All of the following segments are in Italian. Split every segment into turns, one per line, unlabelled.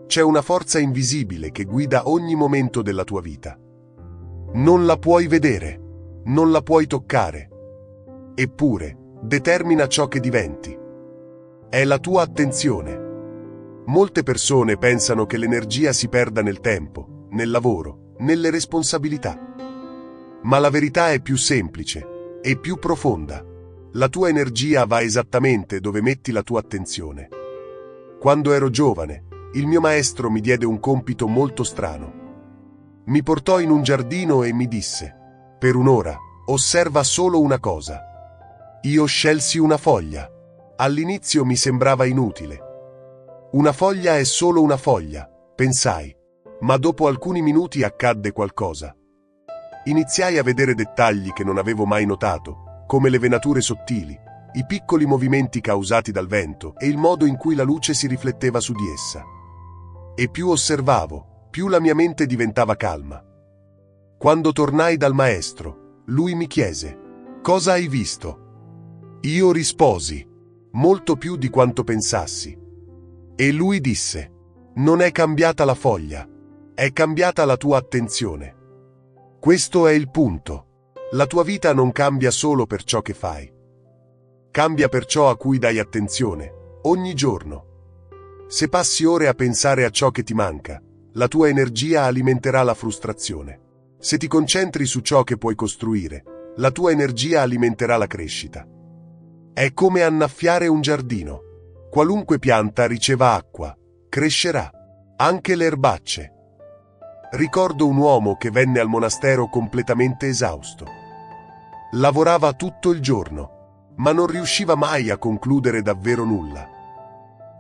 C'è una forza invisibile che guida ogni momento della tua vita. Non la puoi vedere, non la puoi toccare, eppure determina ciò che diventi. È la tua attenzione. Molte persone pensano che l'energia si perda nel tempo, nel lavoro, nelle responsabilità. Ma la verità è più semplice e più profonda. La tua energia va esattamente dove metti la tua attenzione. Quando ero giovane, il mio maestro mi diede un compito molto strano. Mi portò in un giardino e mi disse: per un'ora, osserva solo una cosa. Io scelsi una foglia. All'inizio mi sembrava inutile. Una foglia è solo una foglia, pensai, ma dopo alcuni minuti accadde qualcosa. Iniziai a vedere dettagli che non avevo mai notato, come le venature sottili, i piccoli movimenti causati dal vento e il modo in cui la luce si rifletteva su di essa. E più osservavo, più la mia mente diventava calma. Quando tornai dal maestro, lui mi chiese: cosa hai visto? Io risposi: molto più di quanto pensassi. E lui disse: non è cambiata la foglia, è cambiata la tua attenzione. Questo è il punto. La tua vita non cambia solo per ciò che fai. Cambia per ciò a cui dai attenzione, ogni giorno. Se passi ore a pensare a ciò che ti manca, la tua energia alimenterà la frustrazione. Se ti concentri su ciò che puoi costruire, la tua energia alimenterà la crescita. È come annaffiare un giardino. Qualunque pianta riceva acqua, crescerà, anche le erbacce. Ricordo un uomo che venne al monastero completamente esausto. Lavorava tutto il giorno, ma non riusciva mai a concludere davvero nulla.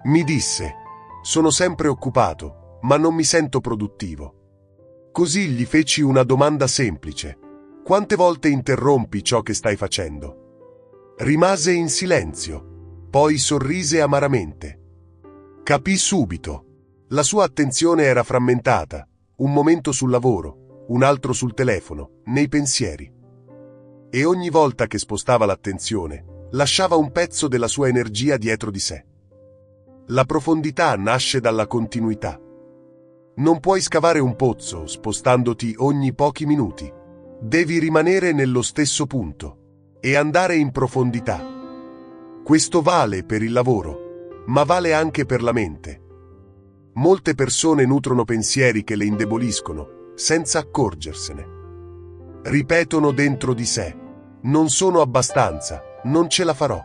Mi disse: sono sempre occupato, ma non mi sento produttivo. Così gli feci una domanda semplice: quante volte interrompi ciò che stai facendo? Rimase in silenzio. Poi sorrise amaramente. Capì subito. La sua attenzione era frammentata, un momento sul lavoro, un altro sul telefono, nei pensieri. E ogni volta che spostava l'attenzione, lasciava un pezzo della sua energia dietro di sé. La profondità nasce dalla continuità. Non puoi scavare un pozzo spostandoti ogni pochi minuti. Devi rimanere nello stesso punto e andare in profondità. Questo vale per il lavoro, ma vale anche per la mente. Molte persone nutrono pensieri che le indeboliscono, senza accorgersene. Ripetono dentro di sé: non sono abbastanza, non ce la farò.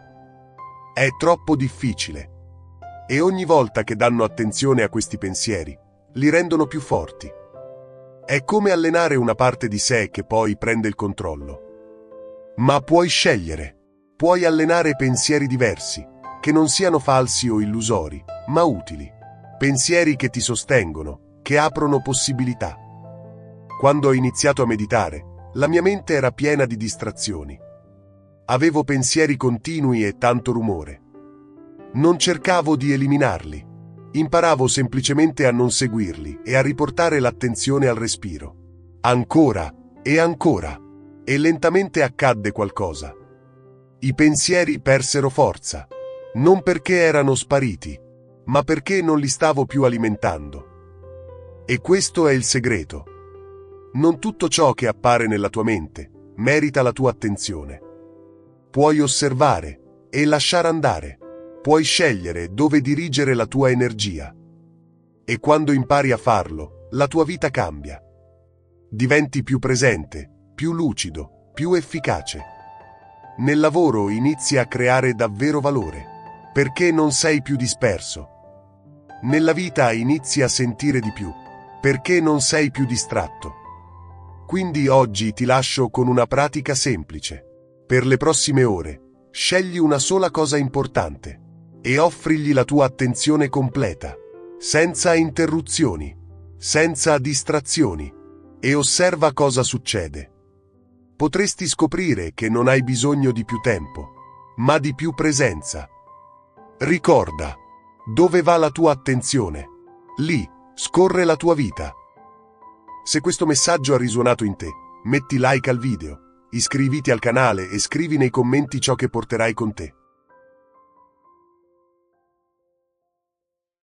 È troppo difficile. E ogni volta che danno attenzione a questi pensieri, li rendono più forti. È come allenare una parte di sé che poi prende il controllo. Ma puoi scegliere. Puoi allenare pensieri diversi, che non siano falsi o illusori, ma utili. Pensieri che ti sostengono, che aprono possibilità. Quando ho iniziato a meditare, la mia mente era piena di distrazioni. Avevo pensieri continui e tanto rumore. Non cercavo di eliminarli. Imparavo semplicemente a non seguirli e a riportare l'attenzione al respiro. Ancora e ancora. E lentamente accadde qualcosa. I pensieri persero forza, non perché erano spariti, ma perché non li stavo più alimentando. E questo è il segreto. Non tutto ciò che appare nella tua mente merita la tua attenzione. Puoi osservare e lasciare andare. Puoi scegliere dove dirigere la tua energia. E quando impari a farlo, la tua vita cambia. Diventi più presente, più lucido, più efficace. Nel lavoro inizi a creare davvero valore, perché non sei più disperso. Nella vita inizi a sentire di più, perché non sei più distratto. Quindi oggi ti lascio con una pratica semplice. Per le prossime ore, scegli una sola cosa importante e offrigli la tua attenzione completa, senza interruzioni, senza distrazioni, e osserva cosa succede. Potresti scoprire che non hai bisogno di più tempo, ma di più presenza. Ricorda, dove va la tua attenzione, lì scorre la tua vita. Se questo messaggio ha risuonato in te, metti like al video, iscriviti al canale e scrivi nei commenti ciò che porterai con te.